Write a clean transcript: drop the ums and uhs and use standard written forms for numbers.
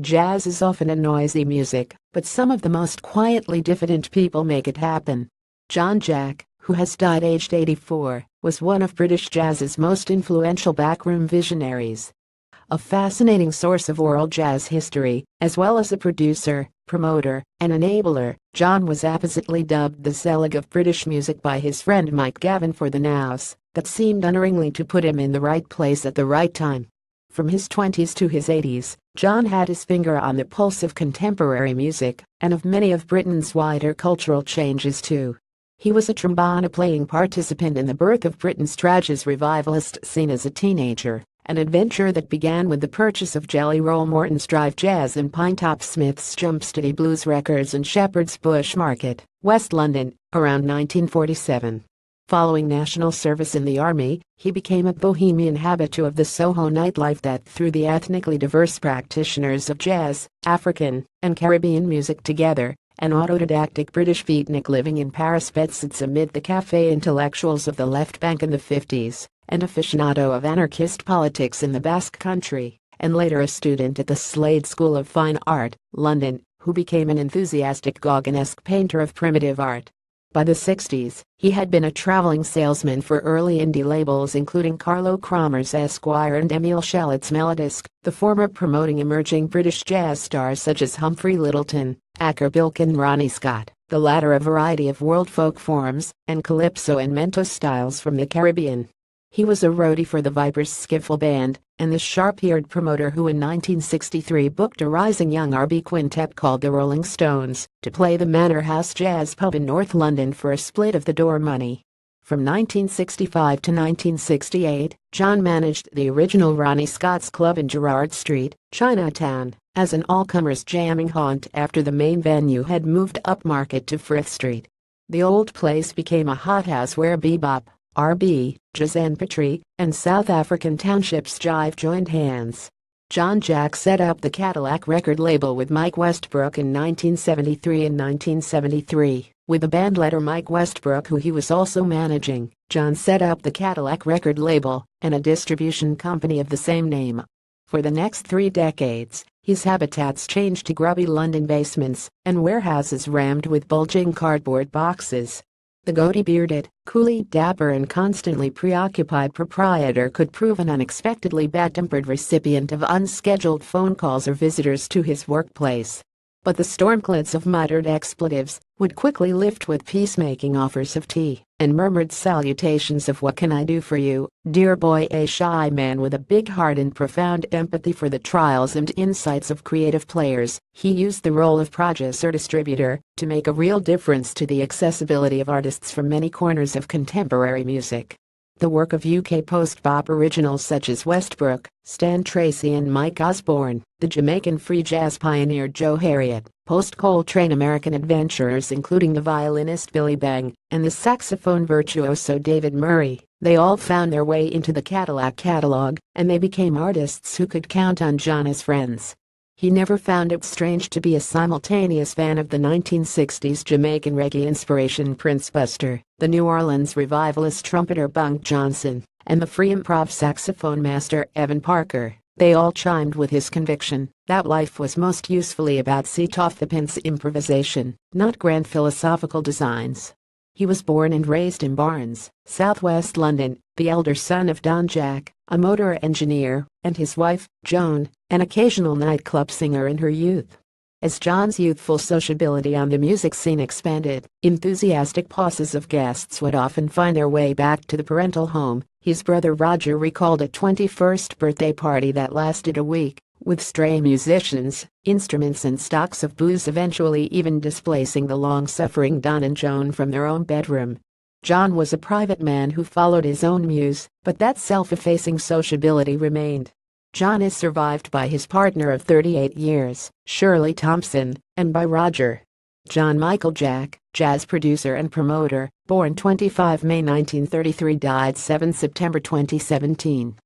Jazz is often a noisy music, but some of the most quietly diffident people make it happen. John Jack, who has died aged 84, was one of British jazz's most influential backroom visionaries. A fascinating source of oral jazz history, as well as a producer, promoter, and enabler, John was appositely dubbed the Zelig of British music by his friend Mike Gavin for the nous that seemed unerringly to put him in the right place at the right time. From his 20s to his 80s, John had his finger on the pulse of contemporary music, and of many of Britain's wider cultural changes too. He was a trombone-playing participant in the birth of Britain's Trajas revivalist scene as a teenager, an adventure that began with the purchase of Jelly Roll Morton's Drive Jazz and Pinetop Smith's Jumpsteady Blues Records in Shepherd's Bush Market, West London, around 1947. Following national service in the army, he became a bohemian habitué of the Soho nightlife that threw the ethnically diverse practitioners of jazz, African, and Caribbean music together. An autodidactic British beatnik living in Paris sits amid the café intellectuals of the left bank in the 50s, an aficionado of anarchist politics in the Basque Country, and later a student at the Slade School of Fine Art, London, who became an enthusiastic Gauguinesque painter of primitive art. By the 60s, he had been a traveling salesman for early indie labels including Carlo Cromer's Esquire and Emile Shallot's Melodisc, the former promoting emerging British jazz stars such as Humphrey Lyttelton, Acker Bilk and Ronnie Scott, the latter a variety of world folk forms and calypso and mento styles from the Caribbean. He was a roadie for the Vipers skiffle band, and the sharp-eared promoter who in 1963 booked a rising young R&B quintet called the Rolling Stones to play the Manor House Jazz Pub in North London for a split of the door money. From 1965 to 1968, John managed the original Ronnie Scott's Club in Gerrard Street, Chinatown, as an all-comers jamming haunt after the main venue had moved upmarket to Frith Street. The old place became a hothouse where bebop, R&B, jazz and poetry, and South African townships jive joined hands. John Jack set up the Cadillac record label with Mike Westbrook in 1973 and 1973. With the bandleader Mike Westbrook, who he was also managing, John set up the Cadillac record label and a distribution company of the same name. For the next 3 decades, his habitats changed to grubby London basements and warehouses rammed with bulging cardboard boxes. The goatee-bearded, coolly dapper and constantly preoccupied proprietor could prove an unexpectedly bad-tempered recipient of unscheduled phone calls or visitors to his workplace. But the stormclouds of muttered expletives would quickly lift with peacemaking offers of tea and murmured salutations of "What can I do for you, dear boy?" A shy man with a big heart and profound empathy for the trials and insights of creative players, he used the role of producer-distributor to make a real difference to the accessibility of artists from many corners of contemporary music. The work of UK post-bop originals such as Westbrook, Stan Tracy and Mike Osborne, the Jamaican free jazz pioneer Joe Harriott, post-Coltrane American adventurers including the violinist Billy Bang, and the saxophone virtuoso David Murray, they all found their way into the Cadillac catalog, and they became artists who could count on John as friends. He never found it strange to be a simultaneous fan of the 1960s Jamaican reggae inspiration Prince Buster, the New Orleans revivalist trumpeter Bunk Johnson, and the free improv saxophone master Evan Parker. They all chimed with his conviction that life was most usefully about seat-off-the-pins improvisation, not grand philosophical designs. He was born and raised in Barnes, southwest London, the elder son of Don Jack, a motor engineer, and his wife, Joan, an occasional nightclub singer in her youth. As John's youthful sociability on the music scene expanded, enthusiastic pauses of guests would often find their way back to the parental home. His brother Roger recalled a 21st birthday party that lasted a week, with stray musicians, instruments and stocks of booze eventually even displacing the long-suffering Don and Joan from their own bedroom. John was a private man who followed his own muse, but that self-effacing sociability remained. John is survived by his partner of 38 years, Shirley Thompson, and by Roger. John Michael Jack, jazz producer and promoter, born 25 May 1933, died 7 September 2017.